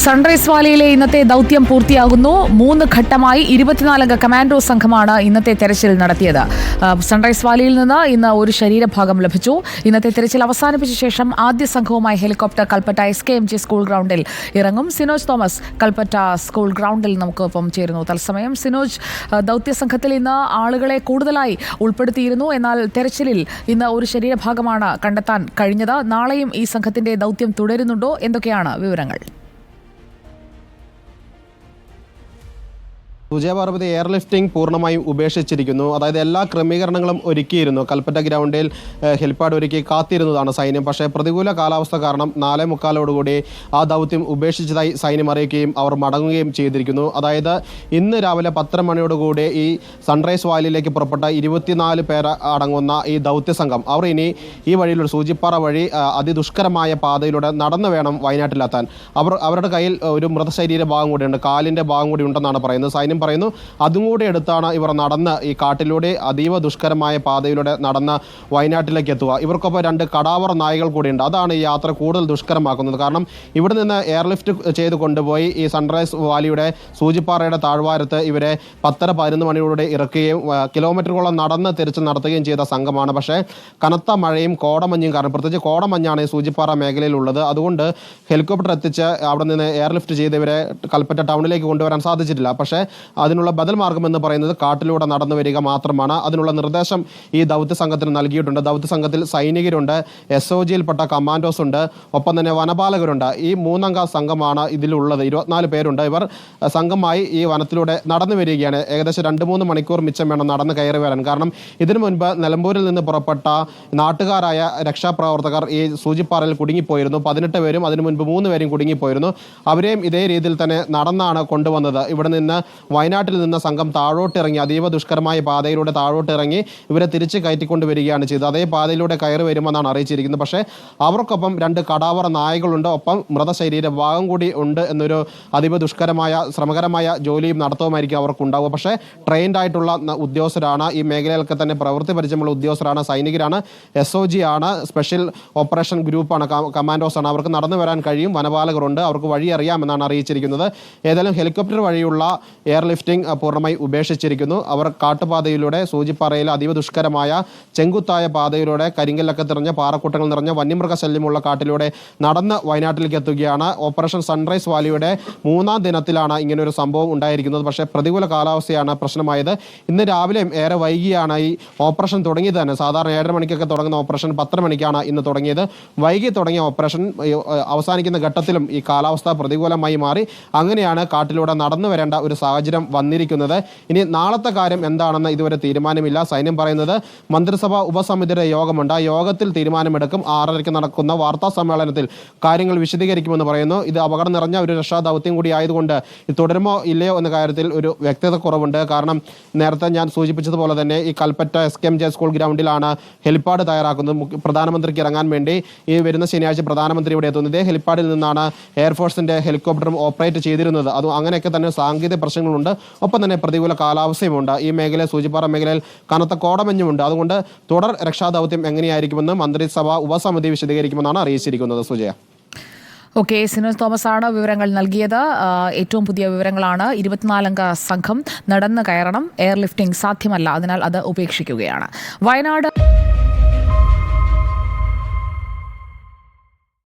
Sunrise വാലിയിലെ ഇന്നത്തെ ദൗത്യം പൂർത്തിയാകുന്നു. 3 ഘട്ടമായി 24 കമാൻഡോ സംഘമാണ് ഇന്നത്തെ തെരച്ചിൽ നടത്തിയത്. സൺറൈസ് വാലിയിൽ നിന്ന് ഇന്ന് ഒരു ശരീരഭാഗം ലഭിച്ചു. ഇന്നത്തെ തെരച്ചിൽ അവസാനിപ്പിച്ച ശേഷം ആദ്യ സംഘവുമായി ഹെലികോപ്റ്റർ കൽപ്പറ്റ SKMG സ്കൂൾ ഗ്രൗണ്ടിൽ ഇറങ്ങും. സിനോജ് തോമസ് കൽപ്പറ്റ സ്കൂൾ ഗ്രൗണ്ടിൽ നമുക്കൊപ്പം ചേരുന്നു തത്സമയം. സിനോജ്, ദൗത്യ സംഘത്തിൽ ഇന്ന് ആളുകളെ കൂടുതലായി ഉൾപ്പെടുത്തിയിരുന്നു. എന്നാൽ തെരച്ചിലിൽ ഇന്ന് ഒരു ശരീരഭാഗമാണ് കണ്ടെത്താൻ കഴിഞ്ഞത്. നാളെയും ഈ സംഘത്തിന്റെ ദൗത്യം തുടരുന്നുണ്ടോ? എന്തൊക്കെയാണ് വിവരങ്ങൾ? സുജയപാർവതി എയർലിഫ്റ്റിംഗ് പൂർണ്ണമായും ഉപേക്ഷിച്ചിരിക്കുന്നു. അതായത് എല്ലാ ക്രമീകരണങ്ങളും ഒരുക്കിയിരുന്നു. കൽപ്പറ്റ ഗ്രൗണ്ടിൽ ഹെലിപ്പാഡ് ഒരുക്കി കാത്തിരുന്നതാണ് സൈന്യം. പക്ഷേ പ്രതികൂല കാലാവസ്ഥ കാരണം 4:45 ആ ദൗത്യം ഉപേക്ഷിച്ചതായി സൈന്യം അറിയിക്കുകയും അവർ മടങ്ങുകയും ചെയ്തിരിക്കുന്നു. അതായത് ഇന്ന് രാവിലെ 10 മണിയോടുകൂടി ഈ സൺറൈസ് വാലിയിലേക്ക് പുറപ്പെട്ട 24 പേർ അടങ്ങുന്ന ഈ ദൗത്യ സംഘം അവർ ഇനി ഈ വഴിയിലൂടെ സൂചിപ്പാറ വഴി അതിദുഷ്കരമായ പാതയിലൂടെ നടന്നു വേണം വയനാട്ടിലെത്താൻ. അവരുടെ കയ്യിൽ ഒരു മൃതശരീര ഭാഗം കൂടിയുണ്ട്, കാലിൻ്റെ ഭാഗം കൂടി ഉണ്ടെന്നാണ് പറയുന്നത്. സൈന്യം പറയുന്നു അതും കൂടി എടുത്താണ് ഇവർ നടന്ന് ഈ കാട്ടിലൂടെ അതീവ ദുഷ്കരമായ പാതയിലൂടെ നടന്ന് വയനാട്ടിലേക്ക് എത്തുക. ഇവർക്കൊപ്പം 2 കടാവർ നായകൾ കൂടിയുണ്ട്. അതാണ് ഈ യാത്ര കൂടുതൽ ദുഷ്കരമാക്കുന്നത്. കാരണം ഇവിടെ നിന്ന് എയർലിഫ്റ്റ് ചെയ്ത് കൊണ്ടുപോയി ഈ സൺറൈസ് വാലിയുടെ സൂചിപ്പാറയുടെ താഴ്വാരത്ത് ഇവരെ 10-11 മണിയോടെ ഇറക്കുകയും കിലോമീറ്ററുകളോളം നടന്ന് തിരിച്ച് നടത്തുകയും ചെയ്ത സംഘമാണ്. പക്ഷേ കനത്ത മഴയും കോടമഞ്ഞും കാരണം, പ്രത്യേകിച്ച് കോടമഞ്ഞാണ് ഈ സൂചിപ്പാറ മേഖലയിലുള്ളത്. അതുകൊണ്ട് ഹെലികോപ്റ്റർ എത്തിച്ച് അവിടെ നിന്ന് എയർലിഫ്റ്റ് ചെയ്ത് ഇവരെ കൽപ്പറ്റ ടൗണിലേക്ക് കൊണ്ടുവരാൻ സാധിച്ചിട്ടില്ല. പക്ഷേ അതിനുള്ള ബദൽ മാർഗം എന്ന് പറയുന്നത് കാട്ടിലൂടെ നടന്നു വരിക മാത്രമാണ്. അതിനുള്ള നിർദ്ദേശം ഈ ദൗത്യ സംഘത്തിന് നൽകിയിട്ടുണ്ട്. ദൗത്യ സംഘത്തിൽ സൈനികരുണ്ട്, SOGയിൽപ്പെട്ട കമാൻഡോസ് ഉണ്ട്, ഒപ്പം തന്നെ വനപാലകരുണ്ട്. ഈ 3 അംഗ സംഘമാണ് ഇതിലുള്ളത്. 24 പേരുണ്ട്. ഇവർ സംഘമായി ഈ വനത്തിലൂടെ നടന്നു വരികയാണ്. ഏകദേശം 2-3 മണിക്കൂർ മിച്ചം വേണം നടന്ന് കയറി വരാൻ. കാരണം ഇതിനു മുൻപ് നിലമ്പൂരിൽ നിന്ന് പുറപ്പെട്ട നാട്ടുകാരായ രക്ഷാപ്രവർത്തകർ ഈ സൂചിപ്പാറയിൽ കുടുങ്ങിപ്പോയിരുന്നു. 18 പേരും അതിനു മുൻപ് 3 പേരും കുടുങ്ങിപ്പോയിരുന്നു. അവരെയും ഇതേ രീതിയിൽ തന്നെ നടന്നാണ് കൊണ്ടുവന്നത്. ഇവിടെ നിന്ന് വയനാട്ടിൽ നിന്ന് സംഘം താഴോട്ടിറങ്ങി അതീവ ദുഷ്കരമായ പാതയിലൂടെ താഴോട്ടിറങ്ങി ഇവരെ തിരിച്ച് കയറ്റിക്കൊണ്ട് വരികയാണ് ചെയ്തത്. അതേ പാതയിലൂടെ കയറി വരുമെന്നാണ് അറിയിച്ചിരിക്കുന്നത്. പക്ഷേ അവർക്കൊപ്പം 2 കടാവർ നായകളുണ്ട്, ഒപ്പം മൃതശരീര ഭാഗം കൂടി ഉണ്ട് എന്നൊരു അതീവ ദുഷ്കരമായ ശ്രമകരമായ ജോലിയും നടത്തവുമായിരിക്കും അവർക്കുണ്ടാവുക. പക്ഷേ ട്രെയിൻഡ് ആയിട്ടുള്ള ഉദ്യോഗസ്ഥരാണ്, ഈ മേഖലയിലൊക്കെ തന്നെ പ്രവൃത്തി പരിചയമുള്ള ഉദ്യോഗസ്ഥരാണ്, സൈനികരാണ്, SOG ആണ്, സ്പെഷ്യൽ ഓപ്പറേഷൻ ഗ്രൂപ്പാണ്, കമാൻഡോസ് ആണ്. അവർക്ക് നടന്നു വരാൻ കഴിയും. വനപാലകരുണ്ട്, അവർക്ക് വഴി അറിയാമെന്നാണ് അറിയിച്ചിരിക്കുന്നത്. ഏതായാലും ഹെലികോപ്റ്റർ വഴിയുള്ള എയർലിഫ്റ്റിംഗ് പൂർണ്ണമായി ഉപേക്ഷിച്ചിരിക്കുന്നു. അവർ കാട്ടുപാതയിലൂടെ സൂചിപ്പാറയിൽ അതീവ ദുഷ്കരമായ ചെങ്കുത്തായ പാതയിലൂടെ കരിങ്കല്ലൊക്കെ നിറഞ്ഞ പാറക്കൂട്ടങ്ങൾ നിറഞ്ഞ വന്യമൃഗശല്യമുള്ള കാട്ടിലൂടെ നടന്ന് വയനാട്ടിലേക്ക് എത്തുകയാണ്. ഓപ്പറേഷൻ സൺറൈസ് വാലിയുടെ 3-ാം ദിനത്തിലാണ് ഇങ്ങനൊരു സംഭവം ഉണ്ടായിരിക്കുന്നത്. പക്ഷേ പ്രതികൂല കാലാവസ്ഥയാണ് പ്രശ്നമായത്. ഇന്ന് രാവിലെയും ഏറെ വൈകിയാണ് ഈ ഓപ്പറേഷൻ തുടങ്ങിയത് തന്നെ. സാധാരണ 7:30 മണിക്കൊക്കെ തുടങ്ങുന്ന ഓപ്പറേഷൻ 10 മണിക്കാണ് ഇന്ന് തുടങ്ങിയത്. വൈകി തുടങ്ങിയ ഓപ്പറേഷൻ അവസാനിക്കുന്ന ഘട്ടത്തിലും ഈ കാലാവസ്ഥ പ്രതികൂലമായി മാറി. അങ്ങനെയാണ് കാട്ടിലൂടെ നടന്നു വരേണ്ട ഒരു സാഹചര്യം വന്നിരിക്കുന്നത്. ഇനി നാളത്തെ കാര്യം എന്താണെന്ന് ഇതുവരെ തീരുമാനമില്ല. സൈന്യം പറയുന്നത് മന്ത്രിസഭാ ഉപസമിതിയുടെ യോഗമുണ്ട്, ആ യോഗത്തിൽ തീരുമാനമെടുക്കും. 6:30 നടക്കുന്ന വാർത്താ സമ്മേളനത്തിൽ കാര്യങ്ങൾ വിശദീകരിക്കുമെന്ന് പറയുന്നു. ഇത് അപകടം നിറഞ്ഞ ഒരു രക്ഷാദൗത്യം കൂടി ആയതുകൊണ്ട് ഇത് തുടരുമോ ഇല്ലയോ എന്ന കാര്യത്തിൽ ഒരു വ്യക്തത കുറവുണ്ട്. കാരണം നേരത്തെ ഞാൻ സൂചിപ്പിച്ചതുപോലെ തന്നെ ഈ കൽപ്പറ്റ SKMG സ്കൂൾ ഗ്രൗണ്ടിലാണ് ഹെലിപ്പാഡ് തയ്യാറാക്കുന്നത്. പ്രധാനമന്ത്രിക്ക് ഇറങ്ങാൻ വേണ്ടി ഈ വരുന്ന ശനിയാഴ്ച പ്രധാനമന്ത്രി ഇവിടെ എത്തുന്നത്. ഇതേ ഹെലിപ്പാഡിൽ നിന്നാണ് എയർഫോഴ്സിന്റെ ഹെലികോപ്റ്ററും ഓപ്പറേറ്റ് ചെയ്തിരുന്നത്. അതും അങ്ങനെയൊക്കെ തന്നെ സാങ്കേതിക പ്രശ്നങ്ങളുണ്ട്, ഒപ്പം തന്നെ പ്രതികൂല കാലാവസ്ഥയുമുണ്ട്. ഈ മേഖലയിൽ സൂചിപ്പാറ മേഖലയിൽ കനത്ത കോടമഞ്ഞുമുണ്ട്. അതുകൊണ്ട് തുടർ രക്ഷാദൗത്യം എങ്ങനെയായിരിക്കുമെന്ന് മന്ത്രിസഭാ ഉപസമിതി വിശദീകരിക്കുമെന്നാണ് അറിയിച്ചിരിക്കുന്നത്. സുജയ. ഓക്കെ, സിനോജ് തോമസ് ആണ് വിവരങ്ങൾ നൽകിയത്. ഏറ്റവും പുതിയ വിവരങ്ങളാണ്. 24 അംഗ സംഘം നടന്ന് കയറണം, എയർലിഫ്റ്റിംഗ് സാധ്യമല്ല, അതിനാൽ അത് ഉപേക്ഷിക്കുകയാണ്. വയനാട്